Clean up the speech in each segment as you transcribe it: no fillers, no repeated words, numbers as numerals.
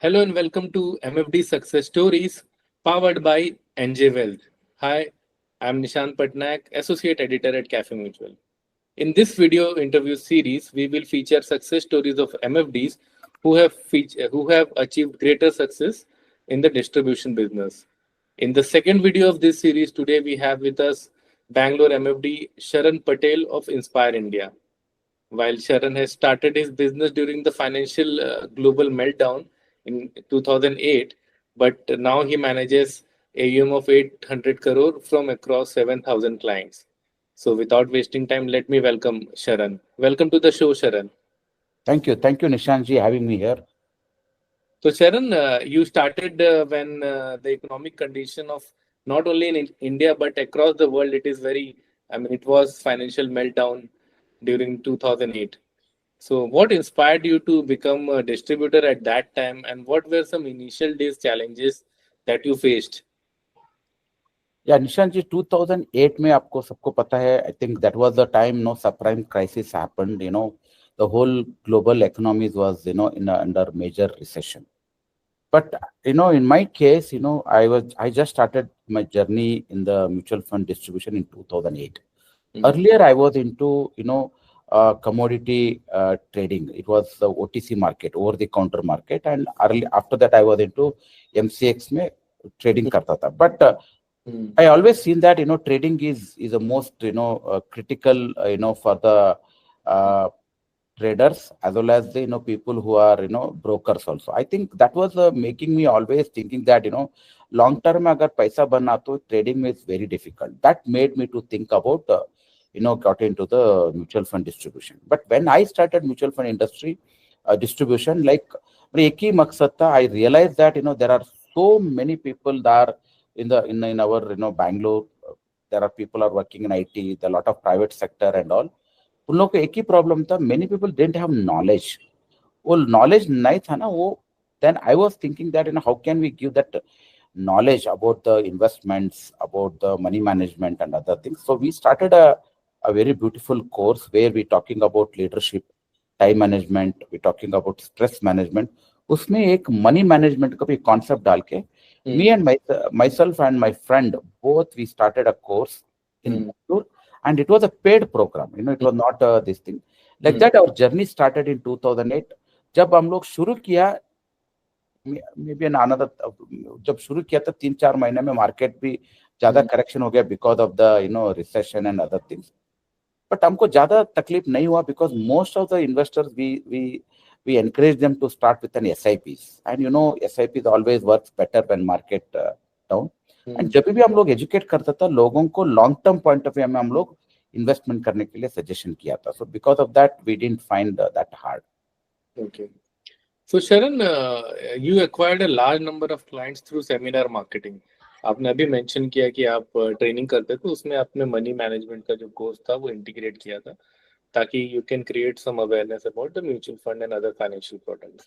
Hello and welcome to MFD Success Stories powered by NJ Wealth. Hi, I'm Nishant Patnaik, Associate Editor at Cafe Mutual. In this video interview series, we will feature success stories of MFDs who have achieved greater success in the distribution business. In the second video of this series, today we have with us Bangalore MFD Sharan Patel of Inspire India. While Sharan has started his business during the financial global meltdown in 2008, but now he manages AUM of 800 crore from across 7,000 clients. So without wasting time, let me welcome Sharan. Welcome to the show, Sharan. Thank you. Thank you, Nishanji, having me here. So Sharan, you started when the economic condition of not only in India but across the world, it was financial meltdown during 2008. So, what inspired you to become a distributor at that time, and what were some initial days challenges that you faced? Yeah, Nishanji, 2008 में आपको सबको पता है. I think that was the time subprime crisis happened. The whole global economies was under major recession. But in my case, I just started my journey in the mutual fund distribution in 2008. Earlier, I was into commodity trading. It was the OTC market, over the counter market, and after that I was into MCX में trading करता था. But I always seen that trading is the most critical for the traders as well as the people who are brokers also. I think that was making me always thinking that long term अगर पैसा बनना तो trading is very difficult. That made me to think about got into the mutual fund distribution. But when I started mutual fund industry distribution, like एक ही मकसद था. I realized that there are so many people that are in our Bangalore. There are people are working in IT, the lot of private sector and all. उन लोगों को एक ही problem था. Many people didn't have knowledge. वो knowledge नहीं था ना वो. Then I was thinking that how can we give that knowledge about the investments, about the money management and other things. So we started a very beautiful course where we talking about leadership, time management, we talking about stress management. उसमें एक money management का भी concept डाल के me and myself and my friend both we started a course in Bangalore, and it was a paid program. It was not this thing. Like that our journey started in 2008. जब हम लोग शुरू किया maybe another जब शुरू किया था 3-4 महीने में मार्केट भी ज्यादा करेक्शन हो गया because of the recession and other things. But हमको ज्यादा तकलीफ नहीं हुआ because most of the investors we encourage them to start with an SIPs, and SIPs always works better when market down. And जब भी हम लोग एजुकेट करता था लोगों को long term point of view में हम लोग इन्वेस्टमेंट करने के लिए सजेशन किया था. So because of that we didn't find that hard. Okay. So Sharan, you acquired a large number of clients through seminar marketing. आपने अभी मेंशन किया कि आप ट्रेनिंग करते थे, उसमें आपने मनी मैनेजमेंट का जो कोर्स था वो इंटीग्रेट किया था ताकि you can create some awareness about the mutual fund and other financial products.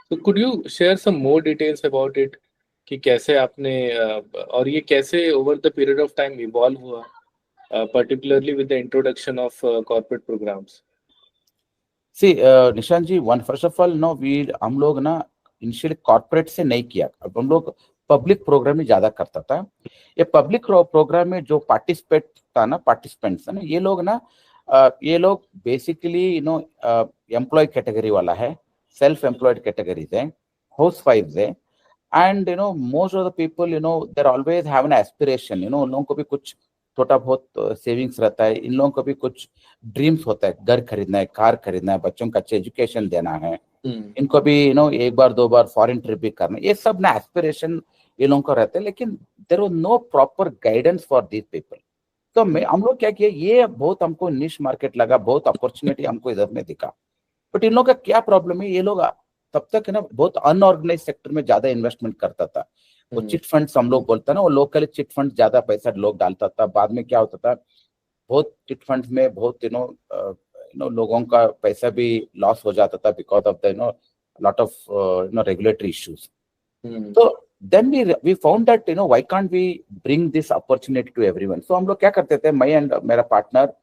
So could you share some more details about it कि कैसे आपने और ये कैसे over the period of time evolve हुआ, particularly with the introduction of corporate programs? See, Nishant ji, first of all, हम लोग ना इनिशियली कॉर्पोरेट से नहीं किया. अब हम लोग पब्लिक प्रोग्राम में ज्यादा करता था. ये पब्लिक प्रोग्राम में जो पार्टिसिपेंट्स है ना, ये लोग बेसिकली एम्प्लॉय कैटेगरी वाला है, सेल्फ एम्प्लॉयड कैटेगरीज है, हाउस वाइफ्स है, and most of the people there always have an aspiration. उन लोगों को भी कुछ छोटा बहुत सेविंग्स रहता है. इन लोगों को भी कुछ ड्रीम्स होता है, घर खरीदना है, कार खरीदना है, बच्चों को अच्छे एजुकेशन देना है, इनको भी एक बार 2 बार फॉरेन ट्रिप भी करना है. ये सब ना एस्पिरेशन ये लोगों को रहते हैं, लेकिन there was no proper guidance for these people. तो हम लोग क्या किया, ये बहुत हमको निश मार्केट लगा, बहुत अपॉर्चुनिटी हमको इधर में दिखा. बट इन लोगों का क्या प्रॉब्लम है, ये लोग तब तक बहुत अनऑर्गेनाइज सेक्टर में ज्यादा इन्वेस्टमेंट करता था. वो चिट फंड्स हम लोग बोलता ना, वो लोकल चिट फंड ज्यादा पैसा लोग डालता था. बाद में क्या होता था, बहुत चिट फंड्स में बहुत लोगों का पैसा भी लॉस हो जाता था because of the lot of regulatory issues. तो then we found that why can't we bring this opportunity to everyone. So हम लोग क्या करते थे, मैं एंड मेरा पार्टनर,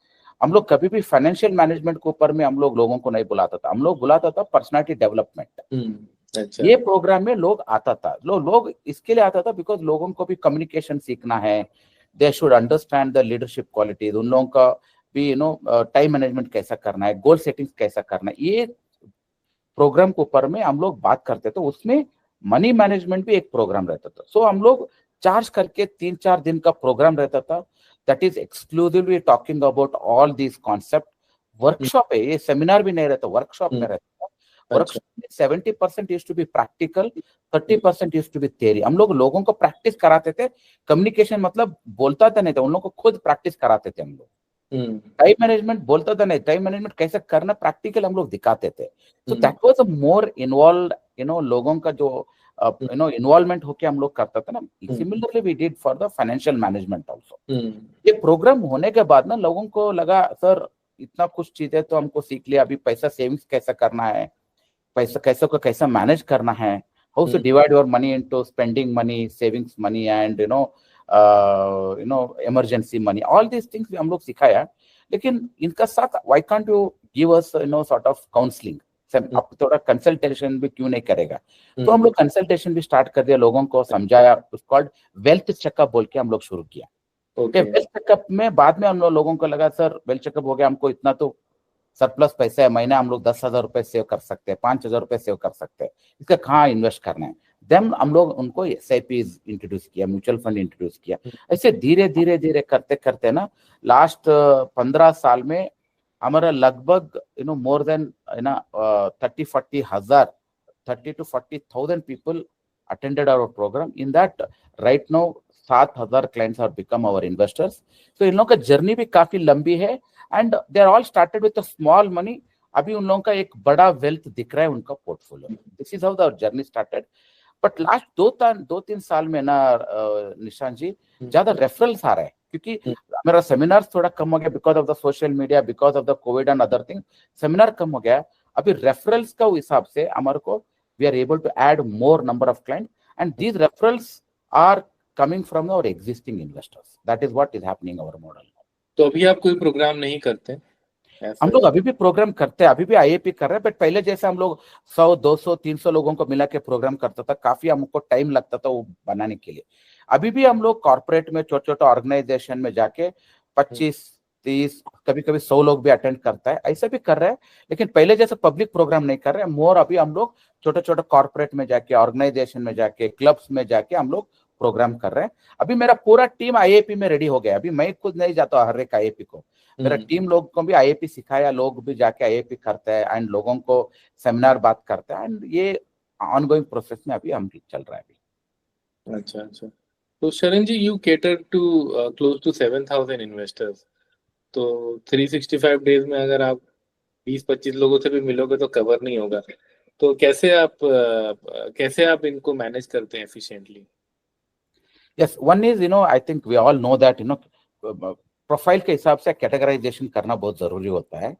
हम लोग कभी भी फाइनेंशियल मैनेजमेंट के ऊपर में हम लोग लोगों को नहीं बुलाता था. हम लोग बुलाता था पर्सनालिटी डेवलपमेंट. अच्छा। ये प्रोग्राम में लोग आता था, लोग इसके लिए आता था बिकॉज लोगों को भी कम्युनिकेशन सीखना है, they should understand the leadership qualities, उन लोगों का भी टाइम मैनेजमेंट कैसा करना है, गोल सेटिंग्स कैसा करना है, ये प्रोग्राम के ऊपर में हम लोग बात करते थे। उसमें मनी मैनेजमेंट भी एक प्रोग्राम रहता था। सो हम लोग चार्ज करके 3-4 दिन का प्रोग्राम रहता था, that is exclusively talking about all this concept. Workshop है, ये सेमिनार भी नहीं रहता, वर्कशॉप में रहता था। अच्छा। वर्कशॉप में 70% used to be practical, 30% used to be theory. हम लोग लोगों को प्रैक्टिस कराते थे, कम्युनिकेशन मतलब बोलता था नहीं था, उन लोगों को खुद प्रैक्टिस कराते थे हम लोग। टाइम मैनेजमेंट बोलता था नहीं, टाइम मैनेजमेंट कैसे करना प्रैक्टिकल हम लोग दिखाते थे। So that was a more involve, लोगों का जो इन्वॉल्वमेंट होके हम लोग करता था ना। Similarly we did for the financial management also. ये प्रोग्राम होने के बाद ना लोगों को लगा सर इतना कुछ चीजें तो हमको सीख लिया, अभी पैसा सेविंग्स कैसा करना है, पैसा कैसे को कैसा मैनेज करना है, how to divide your money into spending money, savings money and emergency money, all these things हम लोग सिखाया। लेकिन इनका साथ why can't you give us sort of counselling, अब थोड़ा कंसल्टेशन भी क्यों नहीं करेगा। तो हम लोग कंसल्टेशन भी स्टार्ट कर दिया, लोगों को समझाया, कॉल्ड वेल्थ चेकअप बोल के हम लोग शुरू किया। वेल्थ चेकअप में बाद में हम लोगों को लगा सर वेल्थ चेकअप हो गया, हमको इतना तो सरप्लस पैसा है, महीने हम लोग 10,000 रुपए सेव कर सकते हैं, 5,000 रुपए सेव कर सकते हैं, इसका कहाँ इन्वेस्ट करना है। देन हम लोग उनको SIP इंट्रोड्यूस किया, म्यूचुअल फंड इंट्रोड्यूस किया। ऐसे धीरे धीरे धीरे करते करते ना लास्ट 15 साल में हमारा लगभग मोर देन 30-40 हजार 30,000-40,000 people attended our program. In that, right now 7,000 clients have become our investors. So इन लोगों का जर्नी भी काफी लंबी है and they are all started with small money. अभी उन लोगों का एक बड़ा वेल्थ दिख रहा है उनका पोर्टफोलियो में। This is how the journey started. But last 2-3 साल में ना निशांत जी ज्यादा रेफरल्स आ रहा है, क्योंकि मेरा सेमिनार थोड़ा कम हो गया because of the social media, because of the COVID and other thing, seminar कम हो गया। अभी रेफरल्स का हिसाब से हमारे को we are able to add more number of clients, and these referrals are coming from our existing investors. That is what is happening our model. तो अभी आप कोई प्रोग्राम नहीं करते? हम लोग अभी भी प्रोग्राम करते हैं, अभी भी IAP कर रहे हैं, बट पहले जैसे हम लोग 100-200-300 लोगों को मिला के प्रोग्राम करता था, काफी हमको टाइम लगता था वो बनाने के लिए। अभी भी हम लोग कॉर्पोरेट में छोटे छोटे ऑर्गेनाइजेशन में जाके 25-30 कभी कभी 100 लोग भी अटेंड करता है, ऐसा भी कर रहे हैं। लेकिन पहले जैसे पब्लिक प्रोग्राम नहीं कर रहे हैं, मोर अभी हम लोग छोटे छोटे कॉर्पोरेट में जाके, ऑर्गेनाइजेशन में जाके, क्लब्स में जाके हम लोग प्रोग्राम कर रहे हैं। अभी मेरा पूरा टीम IAP में रेडी हो गया। अभी मैं खुद नहीं जाता हर एक IAP को, मेरा टीम लोग को भी IAP सिखाया, लोग भी जाके IAP करते हैं एंड लोगों को सेमिनार बात करते हैं, एंड ये ऑनगोइंग प्रोसेस में अभी हम चल रहा है अभी। अच्छा अच्छा। तो Sharan ji, you cater to close to 7,000 investors, तो 365 डेज में अगर आप 20-25 लोगों से भी मिलोगे तो कवर नहीं होगा। तो कैसे आप इनको मैनेज करते हैं efficiently? Yes, one is I think we all know that profile के हिसाब से कैटेगराइजेशन करना बहुत जरूरी होता है।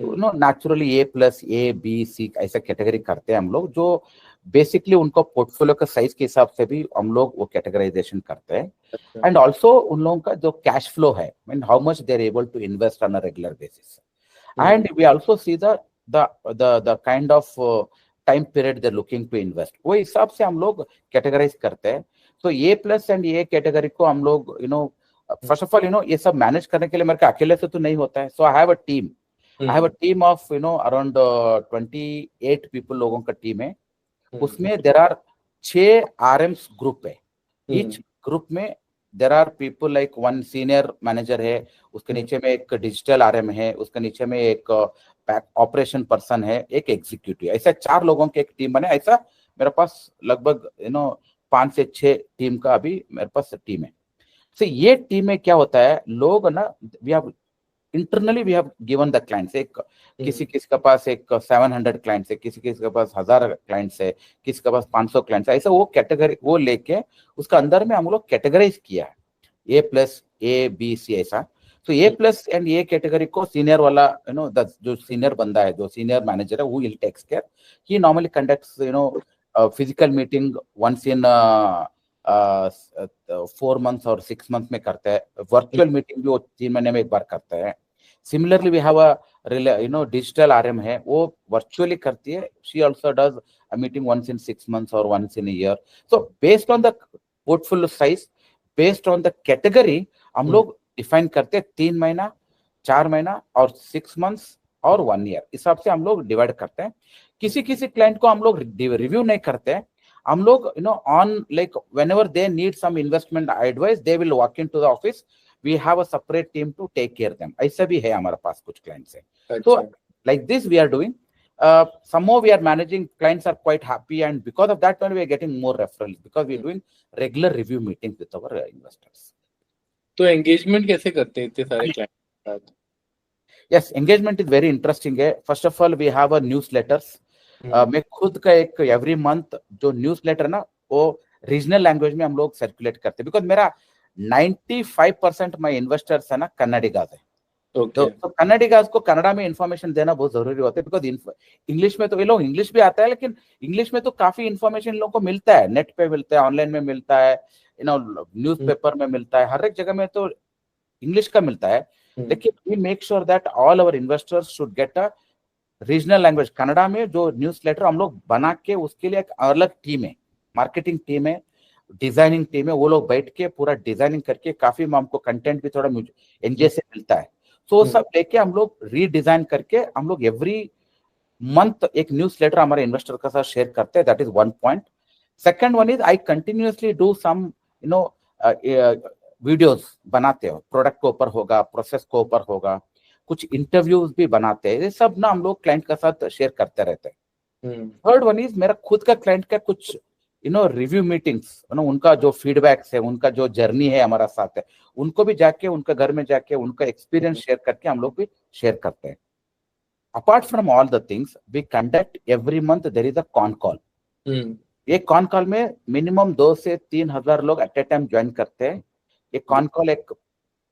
नेचुरली A+A, B, C ऐसा कैटेगरी करते हैं हम लोग, जो बेसिकली उनको पोर्टफोलियो का साइज के हिसाब से भी हम लोग वो कैटेगराइजेशन करते हैं। एंड ऑल्सो उन लोगों का जो कैश फ्लो है, mean how much they are able to invest on a regular basis, and we also see the kind of time period they looking to invest, वो हिसाब से हम लोग कैटेगराइज करते हैं। तो A+ एंड A कैटेगरी को हम लोग फर्स्ट ऑफ ऑल ये सब मैनेज करने के लिए मेरे को अकेले से तो नहीं होता है। So I have a team, I have a team of around 28 people लोगों का टीम है। उसमें there are 6 RMs ग्रुप है। Each ग्रुप में there are people like one senior manager है, उसके नीचे में एक डिजिटल RM है, उसके नीचे में एक ऑपरेशन पर्सन है, एक एग्जीक्यूटिव, ऐसा 4 लोगों की एक टीम बने। ऐसा मेरे पास लगभग 5 से 6 टीम का अभी मेरे पास टीम है। तो ये टीम में क्या होता है, लोग ना we have internally we have given the clients, एक किसी के पास एक 700 क्लाइंट्स है, किसी के पास 1000 क्लाइंट्स है, किसी के पास 500 क्लाइंट्स है, ऐसा वो कैटेगरी वो लेके उसका अंदर में हम लोग कैटेगराइज किया है A+A, B, C ऐसा। तो A+ एंड A कैटेगरी को सीनियर वाला जो सीनियर बंदा है, जो सीनियर मैनेजर है, वो will takes care. He normally conducts physical meeting once in 4 months और 6 months में करता है। वर्चुअल मीटिंग भी वो 3 महीने में एक बार करता है। Similarly, we have a digital RM है, वो virtually करती है. She also does a meeting once in 6 months or once in a year. So based on the portfolio size, based on the category, हम लोग define करते हैं 3 महीना, 4 महीना और 6 months और 1 year. इस हिसाब से हम लोग डिवाइड करते हैं. किसी क्लाइंट को हम लोग रिव्यू नहीं करते हैं. हम लोग on like whenever they need some investment advice, they will walk into the office. We have a separate team to take care of them. ऐसा भी है हमारे पास कुछ clients है. So like this we are doing. Somehow we are managing. Clients are quite happy, and because of that, we are getting more referrals because we are doing regular review meetings with our investors. तो engagement कैसे करते हैं इतने सारे clients के साथ? Yes, engagement is very interesting है. First of all, we have a newsletters. मैं खुद का एक एवरी मंथ जो न्यूज़लेटर ना वो रीजनल लैंग्वेज में हम लोग सर्कुलेट करते हैं बिकॉज मेरा 95% माय इन्वेस्टर्स है ना कन्नडिगास है. तो कन्नडिगास को कन्नड़ा में इंफॉर्मेशन देना बहुत जरूरी होता है बिकॉज इंग्लिश में तो ये लोग इंग्लिश भी आता है लेकिन इंग्लिश में तो काफी इंफॉर्मेशन लोगों को मिलता है, नेट पे मिलता है, ऑनलाइन में मिलता है, न्यूज़पेपर में मिलता है, हर एक जगह में तो इंग्लिश का मिलता है. लेकिन we make sure that all our investors should get a regional language Kannada में जो न्यूज़लेटर हम लोग बना के उसके लिए एक अलग टीम है, मार्केटिंग टीम है, डिजाइनिंग टीम है, वो लोग बैठ के पूरा डिजाइनिंग करके काफी हमको कंटेंट भी थोड़ा एनजीए से मिलता है. तो सब लेके हम लोग रीडिजाइन करके हम लोग एवरी मंथ एक न्यूज़लेटर हमारे इन्वेस्टर के साथ शेयर करते हैं. That is one point. Second one is I continuously do some videos बनाते हो, प्रोडक्ट के ऊपर होगा, प्रोसेस के ऊपर होगा, कुछ इंटरव्यूज भी बनाते हैं. ये सब ना हम लोग क्लाइंट के साथ शेयर करते रहते हैं. थर्ड वन इज मेरा खुद का क्लाइंट का कुछ रिव्यू मीटिंग्स, उनका जो फीडबैक्स है, उनका जो जर्नी है हमारा साथ है, उनको भी जाके उनका घर में जाके उनका एक्सपीरियंस शेयर करके हम लोग भी शेयर करते हैं. Apart from all the things we conduct every month there is a con call. एक कॉन कॉल में मिनिमम 2 से 3 हजार लोग एट ए टाइम ज्वाइन करते हैं. एक कॉन कॉल एक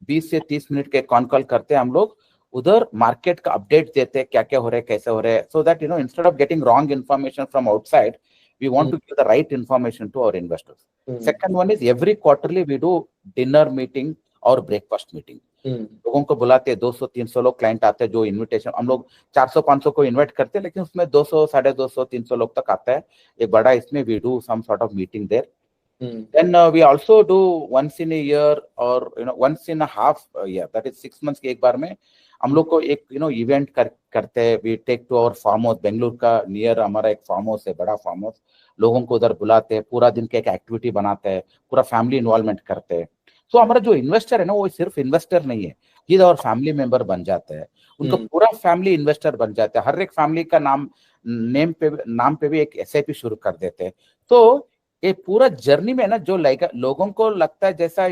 20 से 30 मिनट के कॉन कॉल करते हैं. हम लोग उधर मार्केट का अपडेट देते हैं, क्या क्या हो रहा है, कैसे हो रहा है, so that instead of getting wrong information from outside we want to give the right information to our investors. Second one is every quarterly we do dinner meeting और breakfast meeting. लोगों को बुलाते हैं, 200-300 लोग क्लाइंट आते हैं. जो invitation हम लोग 400-500 को इन्वाइट करते हैं लेकिन उसमें 200, 250-300 लोग तक आता है एक बड़ा. इसमें we do some sort of meeting there. Then we also do once in a year or once in a half year, that is 6 months के एक बार में हम लोग को एक इवेंट करते हैं. We take to our farm house, Bengaluru का नियर हमारा एक फार्म हाउस है, बड़ा फार्म हाउस. लोगों को उधर बुलाते हैं, पूरा दिन का एक एक्टिविटी बनाते हैं, पूरा फैमिली इन्वॉल्वमेंट करते हैं. तो हमारा जो इन्वेस्टर है ना वो सिर्फ इन्वेस्टर नहीं है, ये और फैमिली मेंबर बन जाते हैं. उनका पूरा फैमिली इन्वेस्टर बन जाता है. हर एक फैमिली का नाम पे भी एक एसआईपी शुरू कर देते हैं. तो ये पूरा जर्नी में ना जो लोगों को लगता है जैसा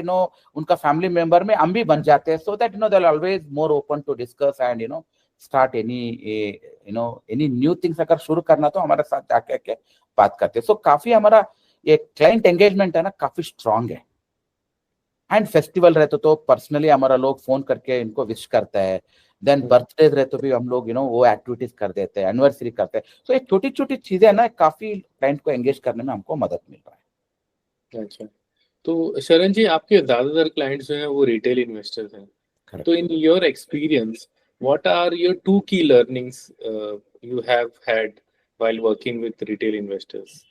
उनका फैमिली मेंबर में हम भी बन जाते हैं. So that they are always more open to discuss and start any new things. अगर शुरू करना तो हमारे साथ जाके के बात करते हैं. सो काफी हमारा ये क्लाइंट एंगेजमेंट है ना काफी स्ट्रांग है. एंड फेस्टिवल रहते तो पर्सनली हमारा लोग फोन करके इनको विश करता है. देन बर्थडे रहे तो भी हम लोग वो एक्टिविटीज कर देते हैं, एनिवर्सरी करते हैं. तो एक छोटी छोटी चीजें है ना काफी क्लाइंट को एंगेज करने में हमको मदद मिल रहा है. अच्छा, तो शरण जी आपके ज्यादातर क्लाइंट्स जो हैं वो रिटेल इन्वेस्टर्स हैं. तो in your experience what are your 2 key learnings you have had while working with retail investors?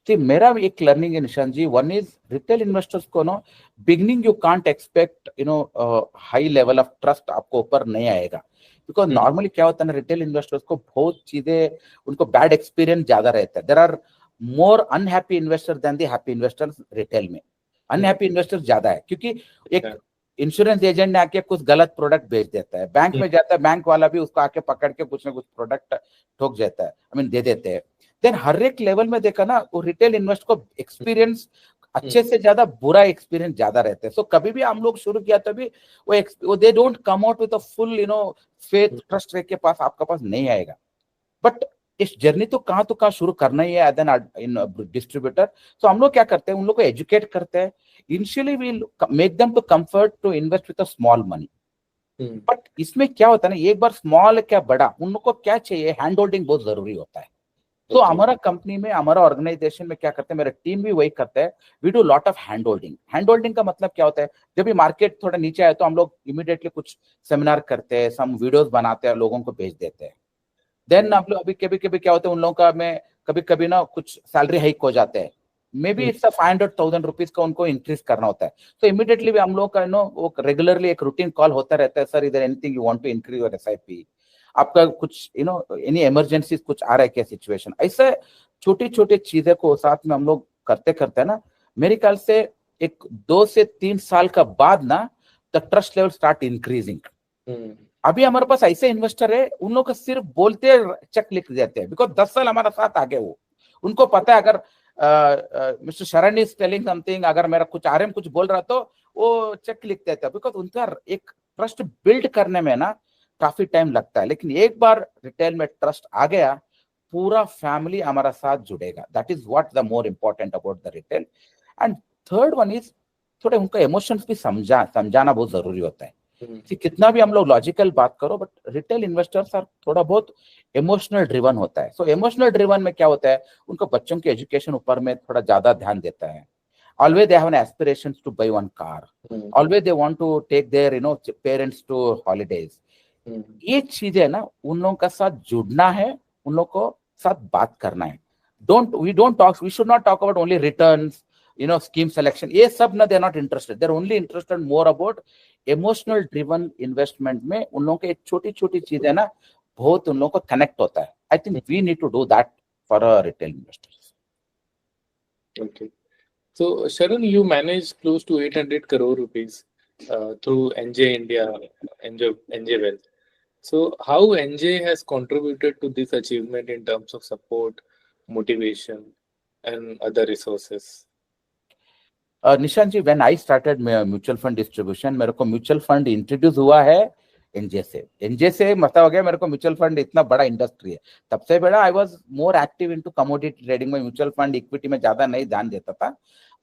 मेरा एक लर्निंग है Nishan ji. One is retail investors को beginning you can't expect high level of trust आपको ऊपर नहीं आएगा. बिकॉज नॉर्मली क्या होता है ना, रिटेल इन्वेस्टर्स को बहुत चीजें उनको बैड एक्सपीरियंस ज्यादा रहता है. There are more unhappy investor than the happy investors. Retail में अनहैप्पी इन्वेस्टर्स ज्यादा है क्योंकि एक इंश्योरेंस एजेंट ने आके कुछ गलत प्रोडक्ट बेच देता है, बैंक में जाता है, बैंक वाला भी उसको आके पकड़ के कुछ ना कुछ प्रोडक्ट ठोक जाता है, दे देते हैं. देन हर एक लेवल में देखा ना वो रिटेल इन्वेस्ट को एक्सपीरियंस अच्छे से ज्यादा बुरा एक्सपीरियंस ज्यादा रहते हैं. सो कभी भी हम लोग शुरू किया तभी वो they don't come out with a full faith trust rate के पास आपका पास नहीं आएगा. बट इस जर्नी तो कहाँ शुरू करना ही है इन डिस्ट्रीब्यूटर. सो हम लोग क्या करते हैं, उन लोग को एजुकेट करते हैं. Initially we make them to comfort to invest with a small money. But इसमें क्या होता है ना, एक बार स्मॉल क्या बड़ा, उन लोग को क्या चाहिए, हैंड होल्डिंग बहुत जरूरी होता है. तो हमारा कंपनी में, हमारा ऑर्गेनाइजेशन में क्या करते हैं, मेरा टीम भी वही करता है, we do lot of hand holding. Hand holding का मतलब क्या होता है, जब भी मार्केट थोड़ा नीचे आए तो हम लोग इमीडिएटली कुछ सेमिनार करते हैं, सम वीडियोस बनाते हैं, लोगों को भेज देते हैं। देन हम लोग अभी कभी कभी क्या होता है, उन लोगों का में कभी कभी ना कुछ सैलरी हाइक हो जाते हैं, मे बी इट्स 500,000 रुपीज का उनको इंक्रीज करना होता है। तो इमीडिएटली भी हम लोग का वो रेगुलरली एक रूटीन कॉल होता रहता है, सर इधर anything you want to increase your SIP, आपका कुछ एनी इमरजेंसी कुछ आ रहा है क्या सिचुएशन। ऐसे छोटी छोटी चीजें को साथ में हम लोग करते करते ना, मेरे ख्याल से एक 2 से 3 साल का बाद ना the trust level start increasing. अभी हमारे पास ऐसे इन्वेस्टर है, उन लोग का सिर्फ बोलते चेक लिख देते हैं, बिकॉज 10 साल हमारा साथ आगे, वो उनको पता है अगर मिस्टर शरण इज टेलिंग समथिंग, अगर मेरा कुछ RM कुछ बोल रहा तो वो चेक लिख देते हैं, बिकॉज उनका एक ट्रस्ट बिल्ड करने में ना काफी टाइम लगता है। लेकिन एक बार रिटेल में ट्रस्ट आ गया, पूरा फैमिली हमारा साथ जुड़ेगा। That is what the more important about the retail. And third one is, थोड़े उनका इमोशंस भी समझाना बहुत जरूरी होता है कि कितना भी हम लोग लॉजिकल बात करो, बट रिटेल इन्वेस्टर्स आर थोड़ा बहुत इमोशनल ड्रिवन होता है। सो इमोशनल ड्रिवन में क्या होता है, उनको बच्चों के एजुकेशन ऊपर में थोड़ा ज्यादा ध्यान देता है। Always they have an aspirations to buy one car. Always they want to take their parents to holidays. ये चीजें ना उन लोगों का साथ जुड़ना है, उन लोगों को साथ बात करना है। We should not talk about only returns, scheme selection. ये सब ना, they are not interested. They are only interested more about emotional driven investment में उन लोगों के छोटी छोटी चीजें ना बहुत उन लोगों को कनेक्ट होता है। I think we need to do that for our retail investors. Okay. So, Sharon, you manage close to 800 crore rupees through NJ India, NJ Wealth. So, how NJ has contributed to this achievement in terms of support, motivation, and other resources? Nishant ji, when I started mutual fund distribution, मेरे को mutual fund introduce हुआ है NJ से। NJ से मतलब हो गया मेरे को म्यूचुअल फंड इतना बड़ा इंडस्ट्री है। तब से बड़ा I was more active into commodity trading में। म्यूचुअल फंड इक्विटी में ज्यादा नहीं ध्यान देता था,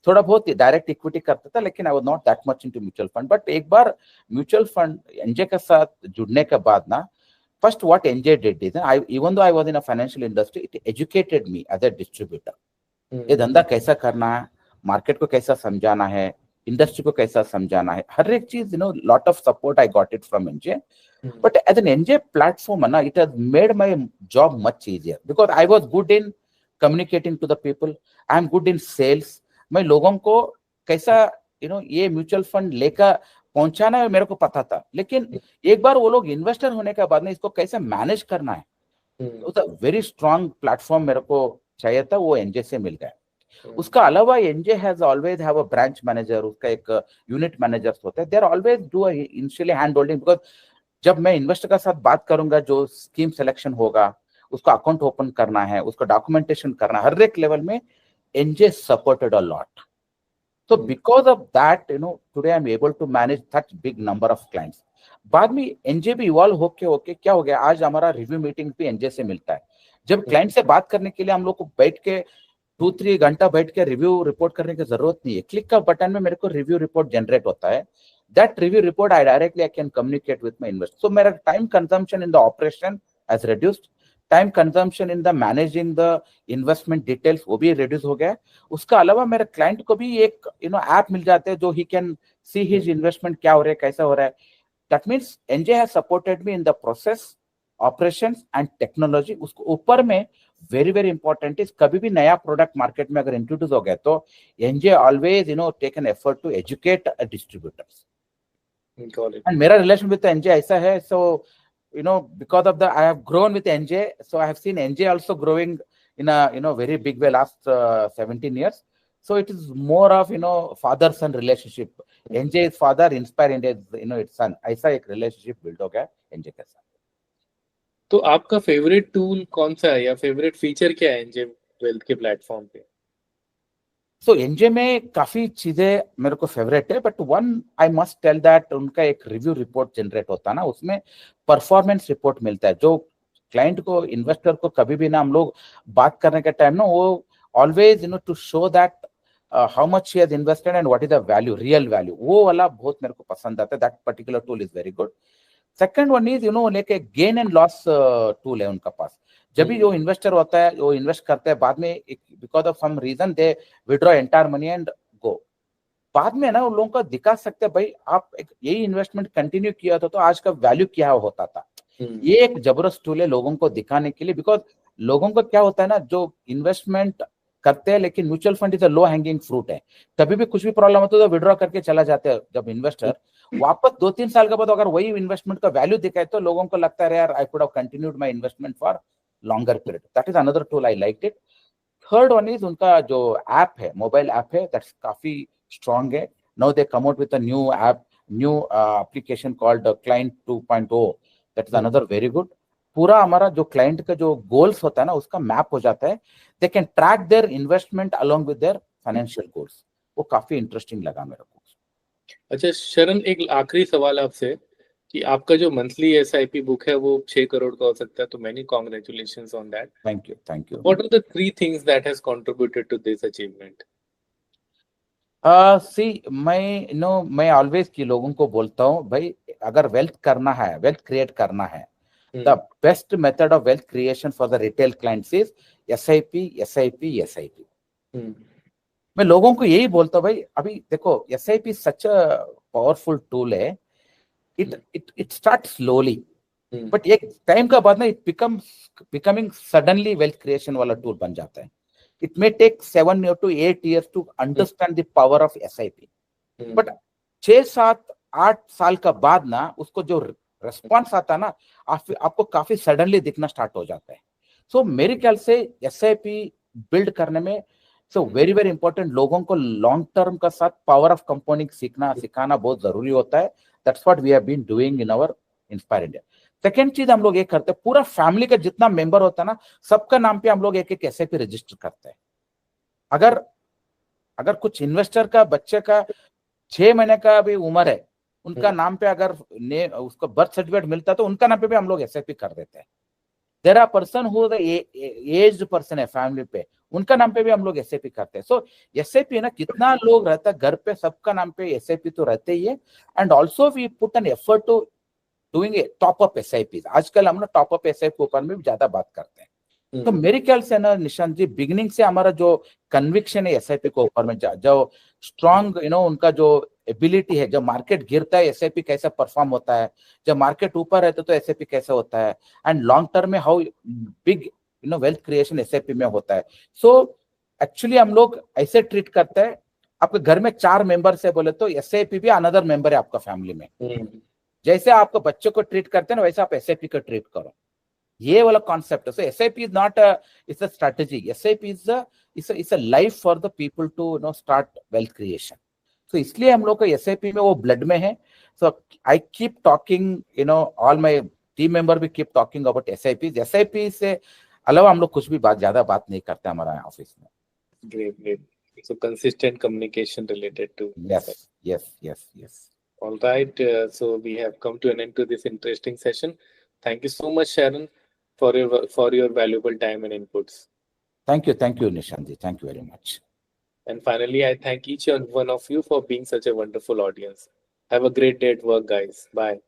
थोड़ा बहुत डायरेक्ट इक्विटी करता था, लेकिन I was not that much into mutual fund. But एक बार म्यूचुअल फंड एनजे के साथ जुड़ने के बाद ना, first what NJ did is, even though I was in a financial industry, it educated me as a distributor. ये धंधा कैसा करना है, मार्केट को कैसा समझाना है, इंडस्ट्री को कैसा समझाना है, हर एक चीज lot of support I got it from NJ. But as an NJ platform ना, it has made my job much easier, because I was good in communicating to the people, I am good in sales. मैं लोगों को कैसा ये mutual fund लेकर पहुंचाना है मेरे को पता था, लेकिन एक बार वो लोग इन्वेस्टर होने के बाद में इसको कैसे मैनेज करना है, तो वेरी स्ट्रॉन्ग प्लेटफॉर्म मेरे को चाहिए था, वो एनजे से मिल गया। उसका अलावा NJ has always have a branch manager, उसका एक यूनिट मैनेजर्स होते हैं, they are always do initially hand holding, because जब मैं इन्वेस्टर के साथ बात करूंगा, जो स्कीम सिलेक्शन होगा, उसको अकाउंट ओपन करना है, उसको डॉक्यूमेंटेशन करना है, हर एक लेवल में NJ supported a lot. So because of that, today I'm able to manage such big number of clients. बाद में एनजे भी इवॉल्व होके क्या हो गया, आज हमारा रिव्यू मीटिंग भी एनजे से मिलता है। जब क्लाइंट से बात करने के लिए हम लोग को बैठ के 2-3 घंटा बैठ के रिव्यू रिपोर्ट करने की जरूरत नहीं है, क्लिक का बटन में मेरे को रिव्यू रिपोर्ट जनरेट होता है। That review report I directly I can communicate with my investor. So मेरा time consumption in the operation has reduced, time consumption in the managing the investment details वो भी reduce हो गया। उसका अलावा मेरे क्लाइंट को भी एक ऐप मिल जाते हैं, जो he can see his investment क्या हो रहा है, कैसा हो रहा है। That means NJ has supported me in the process, operations and technology. उसको ऊपर में वेरी वेरी इंपॉर्टेंट इज, कभी भी नया प्रोडक्ट मार्केट में अगर इंट्रोड्यूस हो गया तो NJ always take an effort to educate distributors. And मेरा रिलेशन विद एनजे ऐसा है, सो because of I have grown with NJ, so I have seen NJ also growing in a very big way last 17 years. So it is more of father son relationship. NJ is father, Inspire India is its son. ऐसा एक relationship build हो गया NJ के साथ। तो आपका favourite tool कौन सा है या फेवरेट फीचर क्या है एनजे वेल्थ के प्लेटफॉर्म पे? सो एनजे में काफी चीजें मेरे को फेवरेट है, but one I must tell that उनका एक रिव्यू रिपोर्ट जनरेट होता है ना, उसमें परफॉर्मेंस रिपोर्ट मिलता है, जो क्लाइंट को, इन्वेस्टर को कभी भी ना हम लोग बात करने के टाइम ना, वो always to show that how much he has invested and what is the value, real value, वो वाला बहुत मेरे को पसंद आता है। That particular tool is very good. Second one is लेके गेन एंड लॉस टूल है उनका पास। जब भी जो इन्वेस्टर होता है वो इन्वेस्ट करते हैं, बाद में because of some reason they withdraw entire money and go. बाद में ना उन लोगों को दिखा सकते हैं भाई आप यही इन्वेस्टमेंट कंटिन्यू किया था तो आज का वैल्यू क्या होता था। ये एक जबरदस्त टूल है लोगों को दिखाने के लिए, बिकॉज लोगों को क्या होता है ना, जो इन्वेस्टमेंट करते हैं लेकिन mutual fund is a low hanging fruit है, कभी भी कुछ भी प्रॉब्लम होता है तो विड्रॉ करके चला जाते हैं। जब इन्वेस्टर वापस 2-3 साल के बाद अगर वही इन्वेस्टमेंट का वैल्यू दिखाए तो लोगों को लगता है यार I could have continued my investment for longer period. That is another tool, I like it. Third one is उनका जो ऐप है, मोबाइल ऐप है, दैट्स काफी स्ट्रांग है। Now they come out with a new app, new application called client 2.0, that is another very good. पूरा हमारा जो client का जो गोल्स होता है ना उसका मैप हो जाता है, they can track their investment along with their financial goals. वो काफी इंटरेस्टिंग लगा मेरे को। अच्छा शरण, एक आखिरी सवाल आपसे कि आपका जो मंथली एसआईपी बुक है वो 6 करोड़ का हो सकता है, तो many congratulations on that. Thank you, thank you. What are the 3 things that has contributed to this achievement? See मैं ऑलवेज की लोगों को बोलता हूँ भाई अगर वेल्थ करना है, वेल्थ क्रिएट करना है, the best method of wealth creation for the retail clients is SIP, SIP, SIP. मैं लोगों को यही बोलता हूँ भाई अभी देखो SIP such a powerful tool है। इट स्टार्ट स्लोली बट एक टाइम का बाद ना it becoming suddenly wealth creation वाला टूल बन जाता है। It may take 7 to 8 years to understand the power of SIP. But 6-7-8 साल का बाद ना उसको जो रेस्पॉन्स आता है ना आपको काफी सडनली दिखना स्टार्ट हो जाता है। सो मेरे ख्याल से SIP बिल्ड करने में सो वेरी वेरी इंपॉर्टेंट, लोगों को लॉन्ग टर्म का साथ पावर ऑफ कंपाउंडिंग सिखाना बहुत जरूरी होता है। That's what we have been doing in our inspire India. Second चीज हम लोग ये करते हैं, पूरा फैमिली का जितना मेंबर होता है ना सबका नाम पे हम लोग एक एक एसआईपी रजिस्टर करते हैं। अगर कुछ इन्वेस्टर का बच्चे का 6 महीने का भी उम्र है, उनका नाम पे अगर उसको बर्थ सर्टिफिकेट मिलता है तो उनका नाम पे भी हम लोग एसआईपी कर देते हैं। There are person who aged person है फैमिली पे, उनका नाम पे भी हम लोग एसआईपी करते हैं। सो एसआईपी ना कितना लोग रहता है घर पे सबका नाम पे एसआईपी तो रहते ही है। And also we put an effort to doing a top up SIP. आजकल हम लोग टॉप अप एसआईपी के ऊपर में भी ज्यादा बात करते हैं। तो मेरे ख्याल से ना निशांत जी बिगिनिंग से हमारा जो कन्विक्शन है एसआईपी के ऊपर में, जो स्ट्रॉन्ग उनका जो एबिलिटी है, जब मार्केट गिरता है एसआईपी कैसा परफॉर्म होता है, जब मार्केट ऊपर रहता है तो एसआईपी कैसा होता है, एंड लॉन्ग टर्म में how big wealth creation SIP में होता है। सो एक्चुअली हम लोग ऐसे ट्रीट करते हैं, आपके घर में 4 मेंबर से बोले तो एसआईपी भी अनदर मेंबर है आपका फैमिली में। जैसे आपको बच्चों को ट्रीट करते हैं ना वैसे आप एसआईपी को ट्रीट करो, ये वाला कॉन्सेप्ट है। So SIP is not it's a strategy, SIP is a life for the people to start wealth creation. तो इसलिए हम लोग को एसआईपी में वो ब्लड में है। So I keep talking all my team member भी कीप टॉकिंग अबाउट एसआईपी से अलावा हम लोग कुछ भी ज्यादा बात नहीं करते हमारा ऑफिस में। Great. So consistent communication related to yes. All right. So we have come to an end to this interesting session. Thank you so much, Sharon, for your valuable time and inputs. Thank you, Nishant ji. Thank you very much. And finally, I thank each and one of you for being such a wonderful audience. Have a great day at work, guys. Bye.